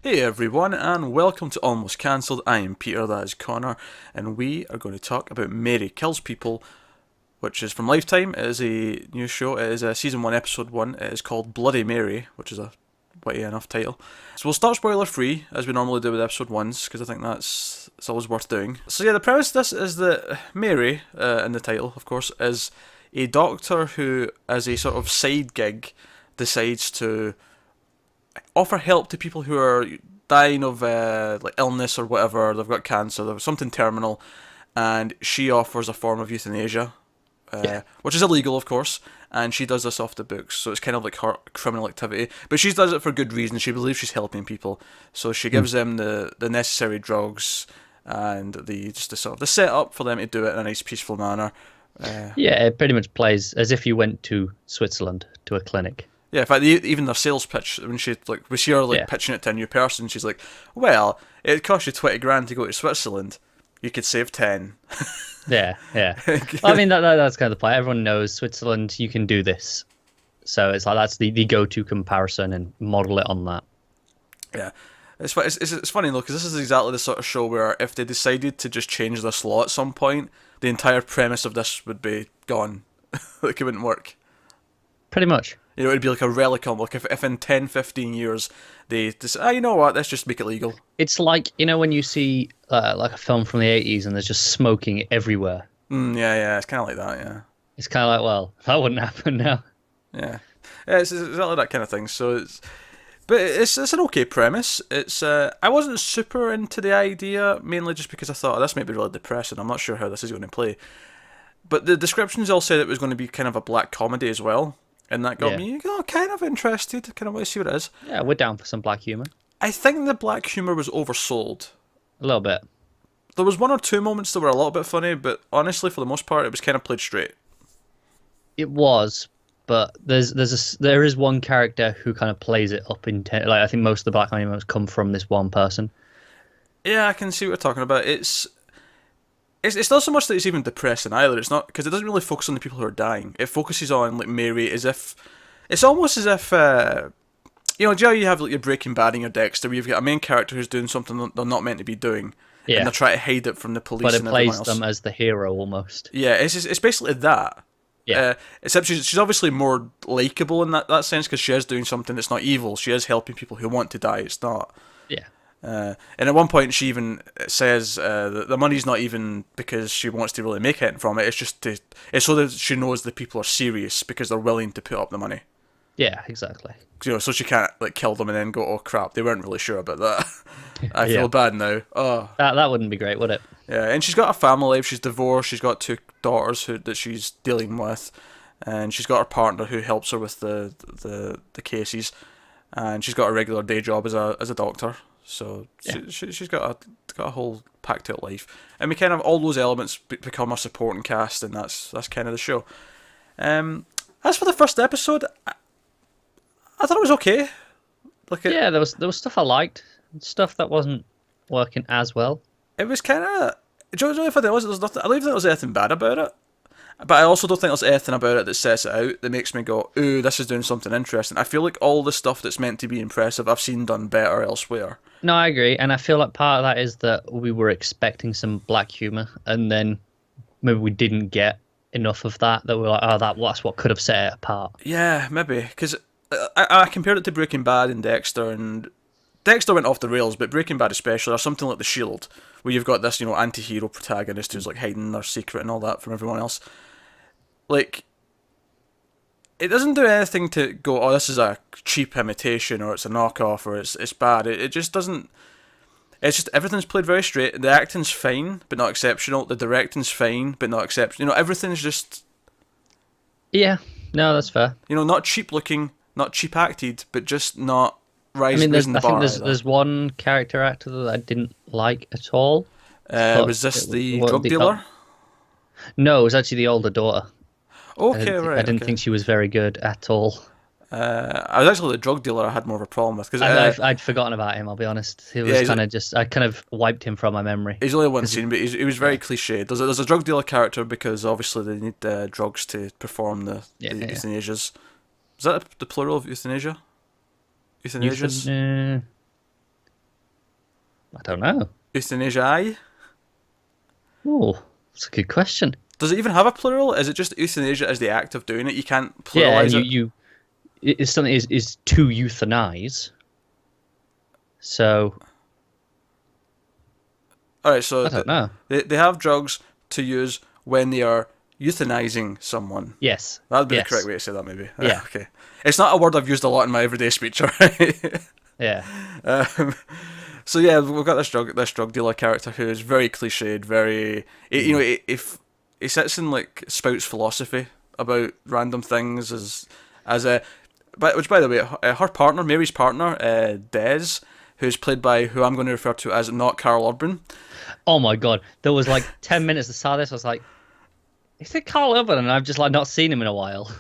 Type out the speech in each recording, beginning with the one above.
Hey everyone, and welcome to Almost Cancelled. I am Peter, that is Connor, and we are going to talk about Mary Kills People, which is from Lifetime. It is a new show. It is Season 1, Episode 1. It is called Bloody Mary, which is a witty enough title. So we'll start spoiler free, as we normally do with Episode 1s, because I think it's always worth doing. So yeah, the premise of this is that Mary, in the title, of course, is a doctor who, as a sort of side gig, decides to offer help to people who are dying of like illness or whatever. They've got cancer, they've got something terminal, and she offers a form of euthanasia, which is illegal, of course. And she does this off the books, so it's kind of like her criminal activity. But she does it for good reason. She believes she's helping people, so she gives them the necessary drugs and the sort of the setup for them to do it in a nice, peaceful manner. Yeah, it pretty much plays as if you went to Switzerland to a clinic. Yeah, in fact, even their sales pitch, when we see her pitching it to a new person, she's like, "Well, it costs you 20 grand to go to Switzerland. You could save 10." Yeah. I mean, that's kind of the point. Everyone knows Switzerland. You can do this, so it's like that's the go-to comparison and model it on that. Yeah, it's funny though, because this is exactly the sort of show where if they decided to just change this law at some point, the entire premise of this would be gone. Like, it wouldn't work. Pretty much. You know, it'd be like a relic on, like if in 10, 15 years they decide, you know what, let's just make it legal. It's like, when you see like a film from the 80s and there's just smoking everywhere. Yeah, it's kind of like that, yeah. It's kind of like, well, that wouldn't happen now. Yeah, it's exactly that kind of thing. So it's an okay premise. I wasn't super into the idea, mainly just because I thought, this might be really depressing. I'm not sure how this is going to play. But the descriptions all said it was going to be kind of a black comedy as well. And that got me kind of interested, kind of want to see what it is. Yeah, we're down for some black humour. I think the black humour was oversold. A little bit. There was one or two moments that were a little bit funny, but honestly, for the most part, it was kind of played straight. It was, but there is one character who kind of plays it up in I think most of the black moments come from this one person. Yeah, I can see what you're talking about. It's not so much that it's even depressing either. It's not, because it doesn't really focus on the people who are dying. It focuses on like Mary as if it's almost as if do you know how you have like your Breaking Bad and your Dexter, where you've got a main character who's doing something they're not meant to be doing, and they're trying to hide it from the police. But it and plays else. them as the hero almost. Yeah, it's basically that. Yeah. Except she's obviously more likable in that sense, because she is doing something that's not evil. She is helping people who want to die. It's not. Yeah. And at one point she even says that the money's not even because she wants to really make anything from it. It's just it's so that she knows the people are serious because they're willing to put up the money. Yeah, exactly. So she can't like kill them and then go, oh crap, they weren't really sure about that. I feel bad now. Oh, that wouldn't be great, would it? Yeah, and she's got a family life. She's divorced. She's got 2 daughters that she's dealing with, and she's got her partner who helps her with the cases, and she's got a regular day job as a doctor. So she's got a whole packed out life, and we kind of all those elements become a supporting cast, and that's kind of the show. As for the first episode, I thought it was okay. There was stuff I liked, stuff that wasn't working as well. It was kind of. Do you know if there was nothing? I don't think there was anything bad about it, but I also don't think there's anything about it that sets it out that makes me go, ooh, this is doing something interesting. I feel like all the stuff that's meant to be impressive, I've seen done better elsewhere. No, I agree, and I feel like part of that is that we were expecting some black humor, and then maybe we didn't get enough of that. That we're like, oh, that's what could have set it apart. Yeah, maybe, because I compared it to Breaking Bad and Dexter went off the rails, but Breaking Bad especially, or something like The Shield, where you've got this, anti-hero protagonist who's like hiding their secret and all that from everyone else. Like, it doesn't do anything to go, oh, this is a cheap imitation, or it's a knockoff, or it's bad. It just doesn't. It's just everything's played very straight. The acting's fine, but not exceptional. The directing's fine, but not exceptional. Everything's just. Yeah, no, that's fair. Not cheap looking, not cheap acted, but just not rising the bar. I think there's one character actor that I didn't like at all. Was this the drug dealer? No, it was actually the older daughter. Okay, right. I didn't think she was very good at all. I was actually the drug dealer I had more of a problem with, because I'd forgotten about him. I'll be honest. He was I kind of wiped him from my memory. He's only one scene, but he was very cliched. There's a drug dealer character because obviously they need drugs to perform the euthanasias. Is that the plural of euthanasia? Euthanasias? I don't know. Euthanasia? Oh, that's a good question. Does it even have a plural? Is it just euthanasia as the act of doing it? You can't Yeah, and pluralize it? it's something is to euthanize. So Alright, so I don't know. they have drugs to use when they are euthanizing someone. Yes. That'd be the correct Yes. way to say that, maybe. Yeah. Okay. It's not a word I've used a lot in my everyday speech, alright? Yeah. um, so yeah, we've got this drug dealer character who is very cliched, very you know, if he sits and like spouts philosophy about random things as a, but which by the way, her partner, Mary's partner, Des, who's played by who I'm going to refer to as not Carl Urban. Oh my god. There was like 10 minutes I saw this. I was like, is it Carl Urban? And I've just like not seen him in a while.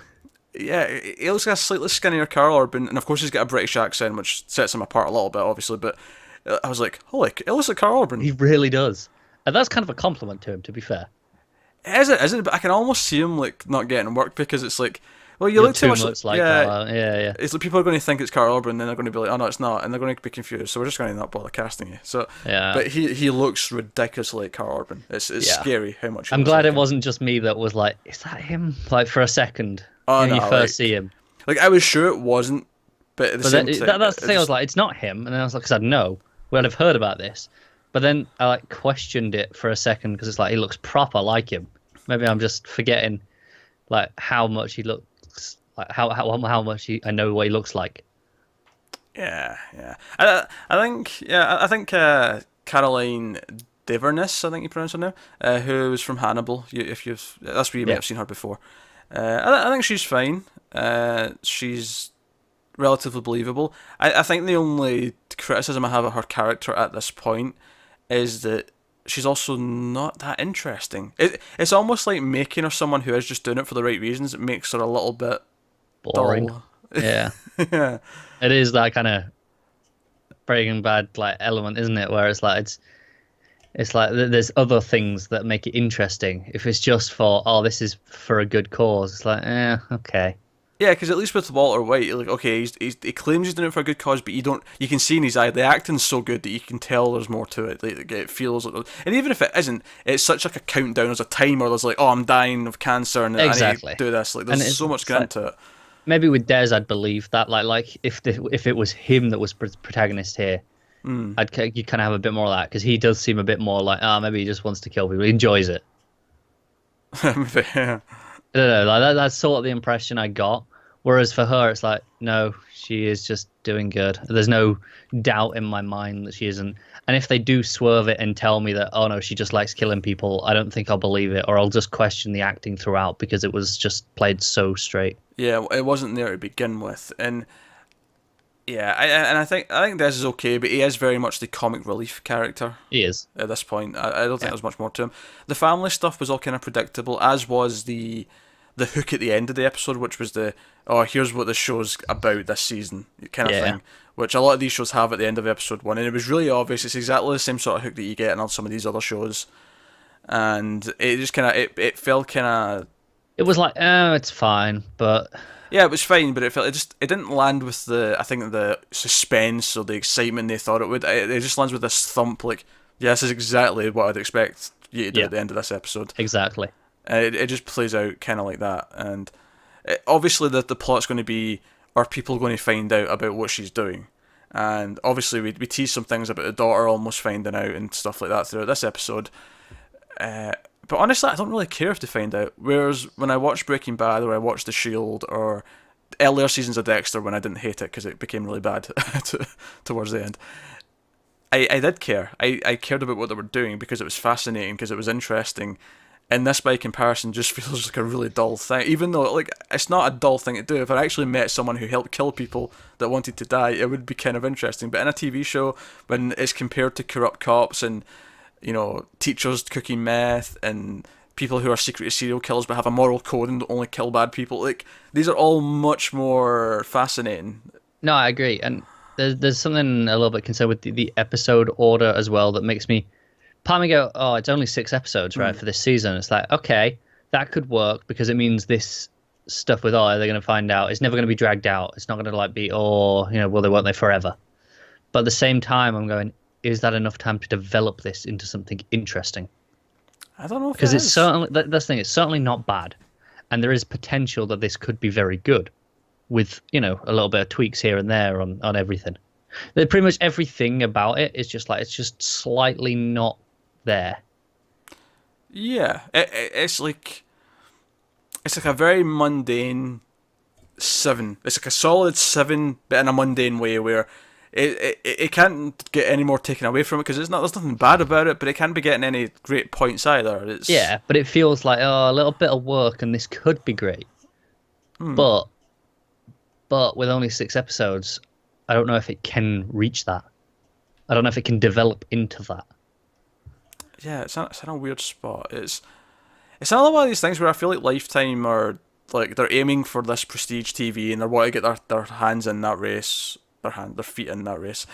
Yeah, he looks like a slightly skinnier Carl Urban, and of course he's got a British accent, which sets him apart a little bit, obviously. But I was like, holy, it looks like Carl Urban. He really does. And that's kind of a compliment to him, to be fair. Is it? Isn't it? But I can almost see him like not getting work because it's like, well, you You're look too much like yeah. Carl. Yeah. It's like people are going to think it's Carl Urban, and then they're going to be like, oh no, it's not, and they're going to be confused. So we're just going to not bother casting you. So, Yeah. but he looks ridiculously like Carl Urban. It's Yeah. scary how much. I'm glad it wasn't just me that was like, is that him? Like for a second Oh, when no, you first like- see him. Like I was sure it wasn't, but at the But same time, that's the thing. I was like, it's not him. And then I was like, because I'd know. We'd have heard about this. But then I like questioned it for a second because it's like, he looks proper like him. Maybe I'm just forgetting like how much he looks like how much I know what he looks like. yeah. I think Caroline Daverness, I think you pronounce her name, who was from Hannibal. That's where you may have seen her before. I think she's fine. She's relatively believable. I think the only criticism I have of her character at this point is that she's also not that interesting. It's almost like making her someone who is just doing it for the right reasons. It makes her a little bit Boring. dull. Yeah. Yeah. It is that kind of Breaking Bad like element, isn't it? Where it's like there's other things that make it interesting. If it's just for this is for a good cause, it's like okay. Yeah, because at least with Walter White, like okay, he claims he's doing it for a good cause, but you can see in his eye the acting's so good that you can tell there's more to it. Like it feels like, and even if it isn't, it's such like a countdown. There's a timer. There's like, oh, I'm dying of cancer, and Exactly. I need to do this. Like there's so much going into it. Maybe with Des, I'd believe that. Like if it was him that was protagonist here, you kind of have a bit more of that because he does seem a bit more like maybe he just wants to kill people. He enjoys it. Yeah. I don't know. Like that's sort of the impression I got. Whereas for her, it's like no, she is just doing good. There's no doubt in my mind that she isn't. And if they do swerve it and tell me that oh no, she just likes killing people, I don't think I'll believe it, or I'll just question the acting throughout because it was just played so straight. Yeah, it wasn't there to begin with, and yeah, I think Des is okay, but he is very much the comic relief character. He is. At this point, I don't think there's much more to him. The family stuff was all kind of predictable, as was the hook at the end of the episode, which was here's what the show's about this season kind of thing, which a lot of these shows have at the end of episode one, and it was really obvious. It's exactly the same sort of hook that you get on some of these other shows, and it just kind of it felt kind of. It was like, oh, it's fine, but yeah, it was fine, but it didn't land with the suspense or the excitement they thought it would. It just lands with this thump, like, yeah, this is exactly what I'd expect you to do at the end of this episode. Exactly. It just plays out kind of like that, and obviously the plot's going to be, are people going to find out about what she's doing? And obviously we tease some things about the daughter almost finding out and stuff like that throughout this episode. But honestly, I don't really care if they find out. Whereas when I watched Breaking Bad or I watched The Shield or earlier seasons of Dexter when I didn't hate it because it became really bad towards the end, I did care. I cared about what they were doing because it was fascinating, because it was interesting. And this, by comparison, just feels like a really dull thing. Even though, like, it's not a dull thing to do. If I actually met someone who helped kill people that wanted to die, it would be kind of interesting. But in a TV show, when it's compared to corrupt cops and, you know, teachers cooking meth and people who are secretly serial killers but have a moral code and only kill bad people, like, these are all much more fascinating. No, I agree. And there's something a little bit concerned with the episode order as well that makes me... Part of me go, oh, it's only 6 episodes, right, for this season. It's like, okay, that could work because it means this stuff with they're going to find out. It's never going to be dragged out. It's not going to, like, be, well, they weren't there forever. But at the same time, I'm going, is that enough time to develop this into something interesting? I don't know if Because it it's is. certainly that's the thing. It's certainly not bad, and there is potential that this could be very good, with a little bit of tweaks here and there on everything. Pretty much everything about it is just like it's just slightly not there. Yeah, it's like a very mundane 7. It's like a solid 7, but in a mundane way where it can't get any more taken away from it because there's nothing bad about it, but it can't be getting any great points either. It's Yeah, but it feels like a little bit of work, and this could be great. But with only 6 episodes, I don't know if it can reach that. I don't know if it can develop into that. yeah, it's in a weird spot. It's another one of these things where I feel like Lifetime are like they're aiming for this prestige TV and they want to get their hands in that race, their feet in that race,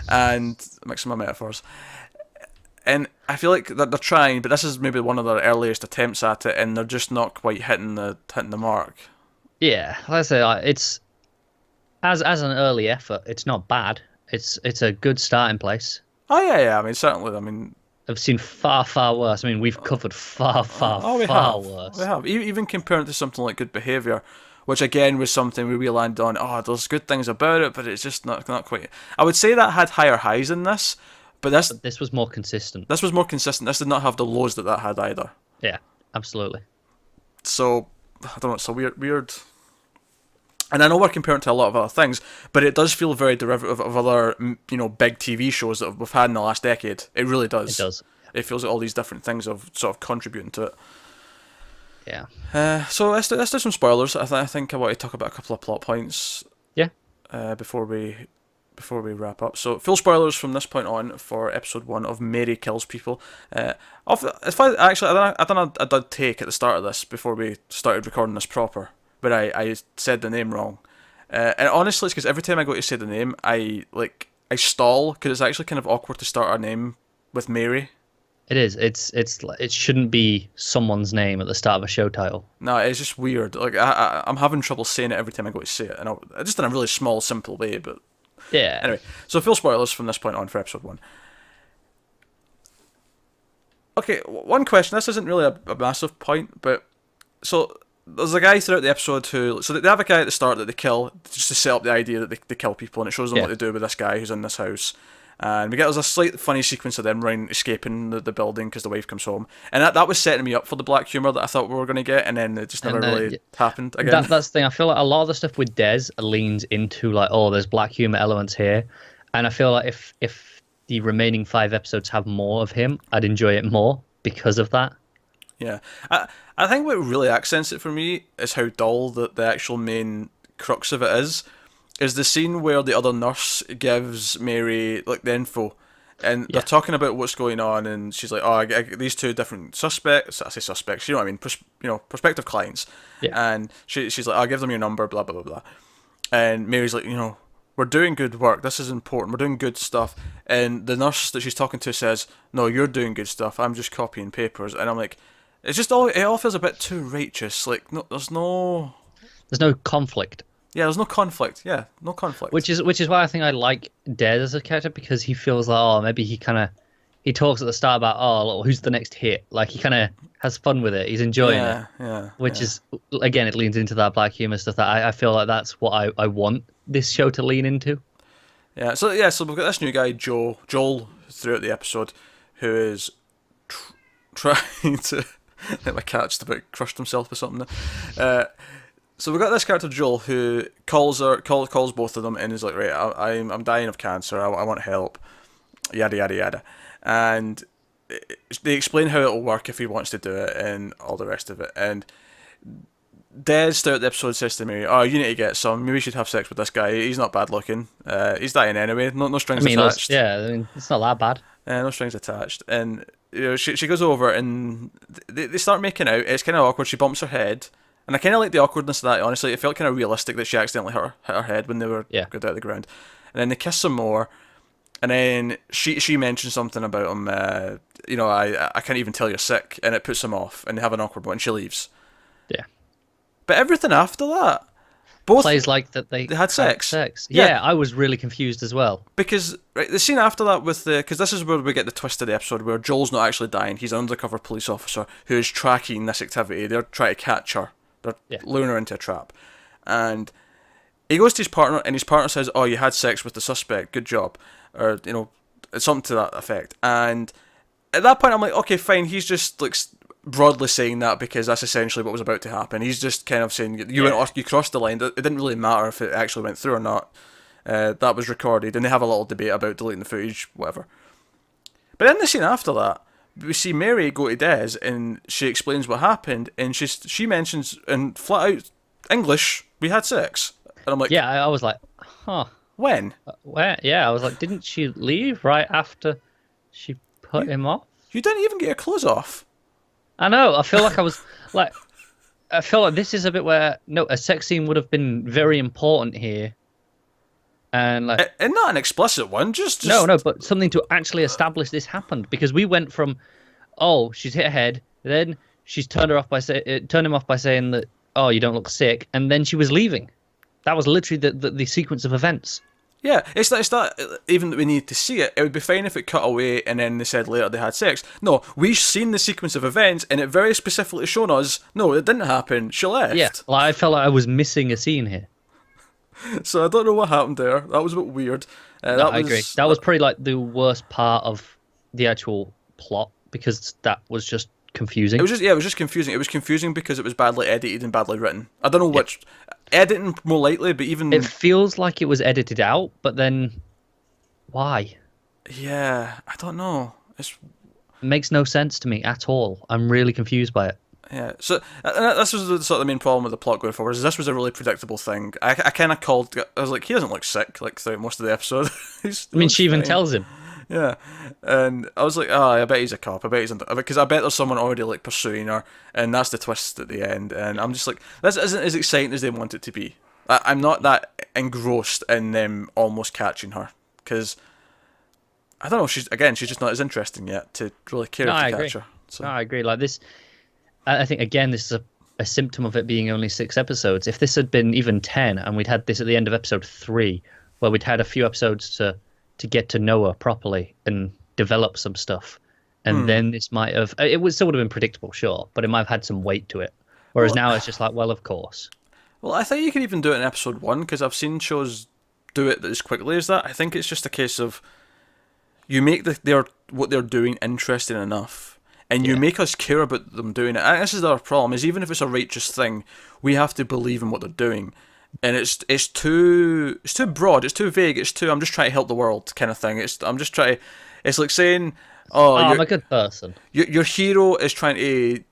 and mixing my metaphors. And I feel like they're trying, but this is maybe one of their earliest attempts at it, and they're just not quite hitting the mark. Yeah, like I say, it's as an early effort, it's not bad. It's a good starting place. Oh yeah. I mean, certainly. I mean, I've seen far, far worse. I mean, we've covered far, far, oh, we far have. worse. We have. Even comparing to something like Good Behaviour, which again was something where we landed on, oh, there's good things about it, but it's just not quite. I would say that had higher highs than this, but But this was more consistent. this was more consistent. This did not have the lows that had either. Yeah, absolutely. So, I don't know, it's a weird. And I know we're comparing it to a lot of other things, but it does feel very derivative of other, big TV shows that we've had in the last decade. It really does. It does. It feels like all these different things of sort of contributing to it. Yeah. So let's do some spoilers. I think I want to talk about a couple of plot points Yeah. before we wrap up. So full spoilers from this point on for episode 1 of Mary Kills People. Actually, I done a dud take at the start of this before we started recording this proper, but I said the name wrong. And honestly, it's because every time I go to say the name, I stall because it's actually kind of awkward to start a name with Mary. It is. It shouldn't be someone's name at the start of a show title. No, it's just weird. Like I'm having trouble saying it every time I go to say it, and just in a really small, simple way. But Yeah. anyway, so full spoilers from this point on for episode 1. Okay, one question. This isn't really a massive point, but so there's a guy throughout the episode they have a guy at the start that they kill just to set up the idea that they kill people, and it shows them Yeah. what to do with this guy who's in this house. And there's a slight funny sequence of them running, escaping the building because the wife comes home, and that was setting me up for the black humor that I thought we were going to get, and then it just never And, really happened again. That's the thing. I feel like a lot of the stuff with Des leans into like, oh, there's black humor elements here, and I feel like if the remaining 5 episodes have more of him, I'd enjoy it more because of that. Yeah, I think what really accents it for me is how dull the actual main crux of it is the scene where the other nurse gives Mary like the info, and they're talking about what's going on, and she's like, "Oh, I get these 2 different suspects." I say suspects, you know what I mean? Prospective clients. Yeah. And she's like, "I'll give them your number." Blah blah blah blah. And Mary's like, we're doing good work. This is important. We're doing good stuff. And the nurse that she's talking to says, "No, you're doing good stuff. I'm just copying papers." And I'm like, it's just it all feels a bit too righteous. Like, no, there's no conflict. Yeah, there's no conflict. Yeah, no conflict. Which is why I think I like Des as a character, because he feels like, oh, maybe he talks at the start about, oh, look, who's the next hit? Like, he kind of has fun with it. He's enjoying it. Yeah. Which is, again, it leans into that black humor stuff that I feel like that's what I want this show to lean into. Yeah. So we've got this new guy, Joel, throughout the episode, who is trying to. I think my cat just about crushed himself with something there. So we've got this character Joel who calls both of them and is like, right, I'm dying of cancer. I want help. Yada yada yada, and they explain how it'll work if he wants to do it and all the rest of it. And Des throughout the episode says to me, "Oh, you need to get some. Maybe you should have sex with this guy. He's not bad looking. He's dying anyway. No strings attached. It's not that bad. No strings attached." And she goes over and they start making out. It's kind of awkward. She bumps her head. And I kind of like the awkwardness of that, honestly. It felt kind of realistic that she accidentally hit her head when they were good out of the ground. And then they kiss some more. And then she mentions something about him, I can't even tell you're sick. And it puts him off. And they have an awkward one. And she leaves. Yeah. But everything after that, both plays like that they had sex. Yeah, I was really confused as well. Because right, the scene after that with because this is where we get the twist of the episode where Joel's not actually dying. He's an undercover police officer who is tracking this activity. They're trying to catch her. They're luring her into a trap, and he goes to his partner, and his partner says, "Oh, you had sex with the suspect. Good job," or something to that effect. And at that point, I'm like, okay, fine. He's just like broadly saying that because that's essentially what was about to happen. He's just kind of saying you crossed the line. It didn't really matter if it actually went through or not. That was recorded, and they have a little debate about deleting the footage, whatever. But in the scene after that, we see Mary go to Des, and she explains what happened, and she mentions in flat out English, we had sex, and I'm like, yeah, I was like, huh, when? Where? Yeah, I was like, didn't she leave right after she put him off? You didn't even get your clothes off. I know. I feel like I was like, I feel like this is a bit where a sex scene would have been very important here. And like, and not an explicit one, just no, but something to actually establish this happened, because we went from, oh, she's hit her head, then she's turned him off by saying that, oh, you don't look sick, and then she was leaving. That was literally the sequence of events. Yeah, it's that even that we need to see it. It would be fine if it cut away and then they said later they had sex. No, we've seen the sequence of events, and it very specifically shown us, no, it didn't happen. She left. Yeah, like, I felt like I was missing a scene here. So I don't know what happened there. That was a bit weird. I agree. That was probably like the worst part of the actual plot, because that was just confusing. It was just confusing. It was confusing because it was badly edited and badly written. I don't know which. Editing more likely, but even it feels like it was edited out. But then, why? Yeah, I don't know. It makes no sense to me at all. I'm really confused by it. Yeah, so this was the sort of the main problem with the plot going forward. Is this was a really predictable thing. I kind of called. I was like, he doesn't look sick like throughout most of the episode. She even tells him. Yeah, and I was like, oh, I bet he's a cop. I bet he's because I bet there's someone already like pursuing her, and that's the twist at the end. And I'm just like, this isn't as exciting as they want it to be. I'm not that engrossed in them almost catching her, because I don't know. She's just not as interesting yet to really care to catch her. So. No, I agree. Like this. I think, again, this is a symptom of it being only 6 episodes. If this had been even 10, and we'd had this at the end of episode 3, where we'd had a few episodes to get to know her properly and develop some stuff, and then this might have... It still would have been predictable, sure, but it might have had some weight to it. Whereas now it's just like, well, of course. Well, I think you could even do it in episode 1, because I've seen shows do it as quickly as that. I think it's just a case of you make what they're doing interesting enough, and you make us care about them doing it. And this is our problem, is even if it's a righteous thing, we have to believe in what they're doing. And it's too broad, it's too vague, it's too I'm just trying to help the world kind of thing. It's like saying, oh I'm a good person. Your hero is trying to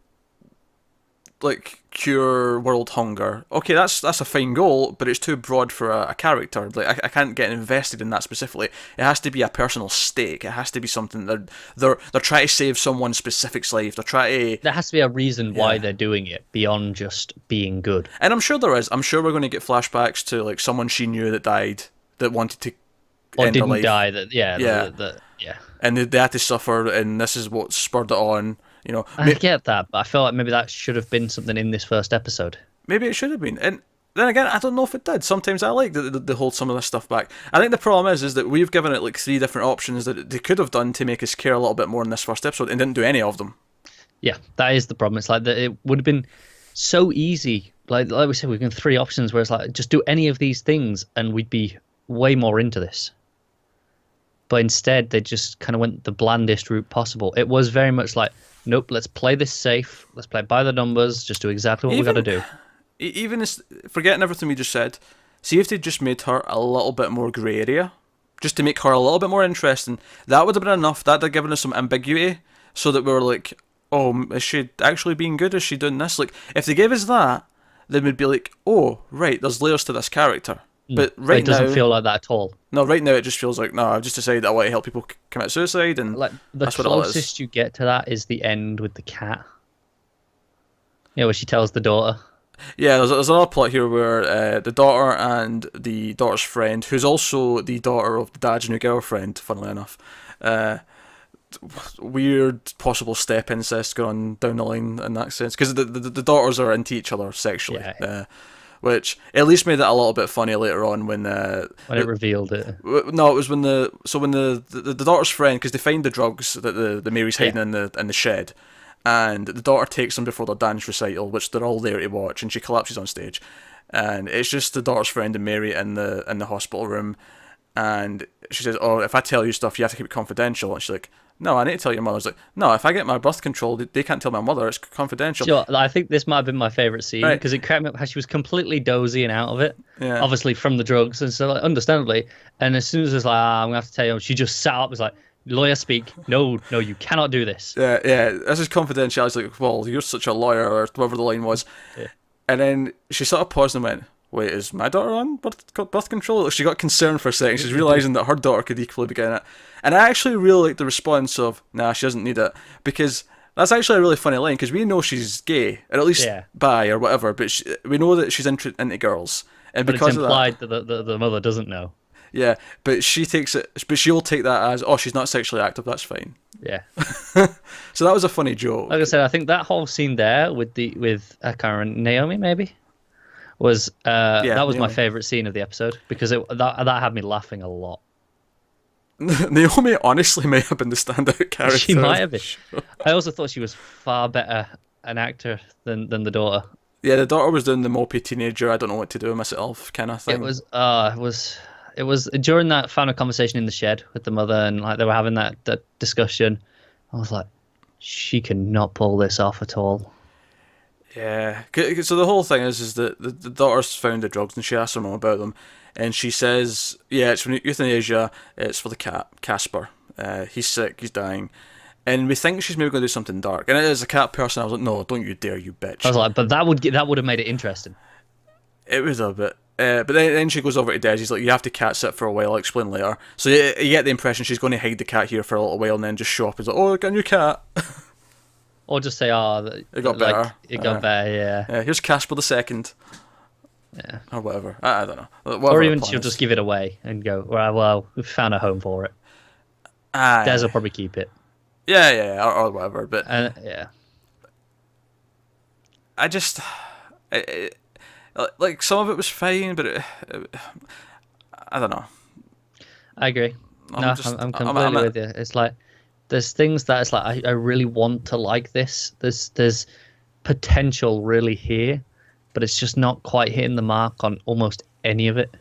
like cure world hunger. Okay, that's a fine goal, but it's too broad for a character. Like I can't get invested in that specifically. It has to be a personal stake. It has to be something that they're trying to save someone's specific life. They're trying to. There has to be a reason why they're doing it beyond just being good. And I'm sure there is. I'm sure we're going to get flashbacks to like someone she knew that died, that wanted to or end didn't her life. die. And they had to suffer, and this is what spurred it on. You know, I get that, but I feel like maybe that should have been something in this first episode. Maybe it should have been. And then again, I don't know if it did. Sometimes I like that they hold some of this stuff back. I think the problem is that we've given it like 3 different options that they could have done to make us care a little bit more in this first episode, and didn't do any of them. Yeah, that is the problem. It's like that. It would have been so easy. Like we said, we've given 3 options where it's like, just do any of these things and we'd be way more into this. But instead, they just kind of went the blandest route possible. It was very much like, nope, let's play this safe. Let's play by the numbers. Just do exactly what we got to do. Even forgetting everything we just said, see if they just made her a little bit more grey area, just to make her a little bit more interesting. That would have been enough. That would have given us some ambiguity, so that we were like, oh, is she actually being good? Is she doing this? Like, if they gave us that, then we'd be like, oh, right, there's layers to this character. But right now, it doesn't feel like that at all. No, right now it just feels like, no, I've just decided I want to help people commit suicide, and like that's what it is. The closest you get to that is the end with the cat. Yeah, where she tells the daughter. Yeah, there's another plot here where the daughter and the daughter's friend, who's also the daughter of the dad's new girlfriend, funnily enough, weird possible step incest going down the line in that sense, because the daughters are into each other sexually. Yeah. which at least made it a little bit funny later on when When it revealed it. no, it was when the daughter's friend, because they find the drugs that the Mary's hiding in the shed, and the daughter takes them before their dance recital, which they're all there to watch, and she collapses on stage, and it's just the daughter's friend and Mary in the hospital room, and she says, "Oh, if I tell you stuff, you have to keep it confidential," and she's like, "No, I need to tell your mother." It's like, "No, if I get my birth control, they can't tell my mother. It's confidential." Sure, I think this might have been my favourite scene Right. because it cracked me up how she was completely dozy and out of it, Yeah. obviously from the drugs, and so like, understandably. And as soon as it's like, I'm gonna have to tell you, she just sat up, was like, "Lawyer speak. No, you cannot do this." Yeah, this is confidential. I was like, "Well, you're such a lawyer," or whatever the line was. Yeah. And then she sort of paused and went, "Wait, is my daughter on birth control?" She got concerned for a second. She's realising that her daughter could equally be getting it. And I actually really like the response of, "Nah, she doesn't need it," because that's actually a really funny line, because we know she's gay, or at least bi or whatever, but we know that she's into girls. And But because it's implied that the mother doesn't know. yeah, but she takes it, but she'll take that as, "Oh, she's not sexually active, that's fine." Yeah. So that was a funny joke. Like I said, I think that whole scene there with I can't remember, Naomi maybe was that was my Naomi. favourite scene of the episode because that had me laughing a lot. Naomi honestly may have been the standout character. She might have been. I also thought she was far better an actor than the daughter. Yeah, the daughter was doing the mopey teenager, I don't know what to do with myself kind of thing. It was during that final conversation in the shed with the mother, and like they were having that discussion. I was like, she cannot pull this off at all. Yeah, so the whole thing is that the daughter's found the drugs and she asks her mum about them, and she says, "Yeah, it's from euthanasia. It's for the cat Casper. He's sick. He's dying." And we think she's maybe going to do something dark. And as a cat person, I was like, "No, don't you dare, you bitch." I was like, but that would have made it interesting. It was a bit. But then she goes over to Des. He's like, "You have to cat sit for a while. I'll explain later." So you get the impression she's going to hide the cat here for a little while and then just show up. He's like, "Oh, look, a new cat." Or just say, it got better. It got better, yeah. Yeah, here's Casper the Second. Yeah. Or whatever. I don't know. Or even she'll just give it away and go, well, we've found a home for it. Des will probably keep it. Yeah, or whatever. But yeah. I just... like, some of it was fine, but I don't know. I agree. I'm completely with you. It's like, there's things that it's like, I really want to like this. There's potential really here, but it's just not quite hitting the mark on almost any of it.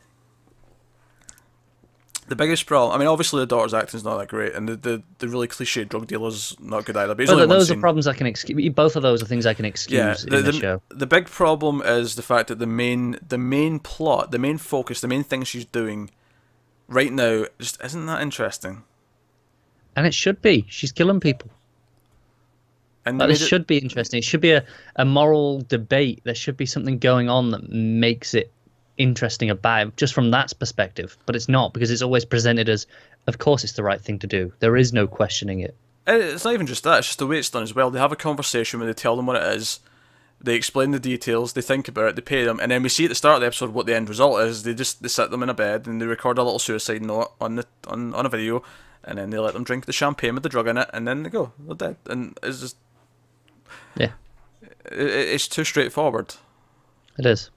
The biggest problem, I mean, obviously the daughter's acting's not that great, and the really cliche drug dealer's not good either. But those are problems I can excuse. Both of those are things I can excuse in the show. The big problem is the fact that the main plot, the main focus, the main thing she's doing right now just isn't that interesting. And it should be. She's killing people. And it should be interesting. It should be a moral debate. There should be something going on that makes it interesting about it, just from that perspective. But it's not, because it's always presented as, of course it's the right thing to do. There is no questioning it. It's not even just that. It's just the way it's done as well. They have a conversation where they tell them what it is. They explain the details. They think about it. They pay them. And then we see at the start of the episode what the end result is. They sit them in a bed and they record a little suicide note on a video. And then they let them drink the champagne with the drug in it, and then they go. They're dead. And it's just... Yeah. It's too straightforward. It is.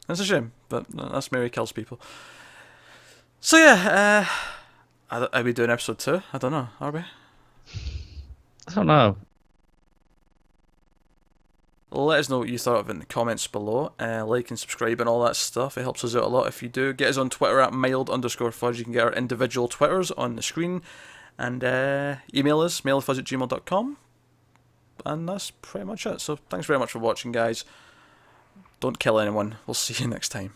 It's a shame, but that's Mary Kills People. So yeah, are we doing episode 2? I don't know. Are we? I don't know. Let us know what you thought of it in the comments below. Like and subscribe and all that stuff. It helps us out a lot if you do. Get us on Twitter at mild_fudge. You can get our individual Twitters on the screen. And email us, mildfudge@gmail.com. And that's pretty much it. So thanks very much for watching, guys. Don't kill anyone. We'll see you next time.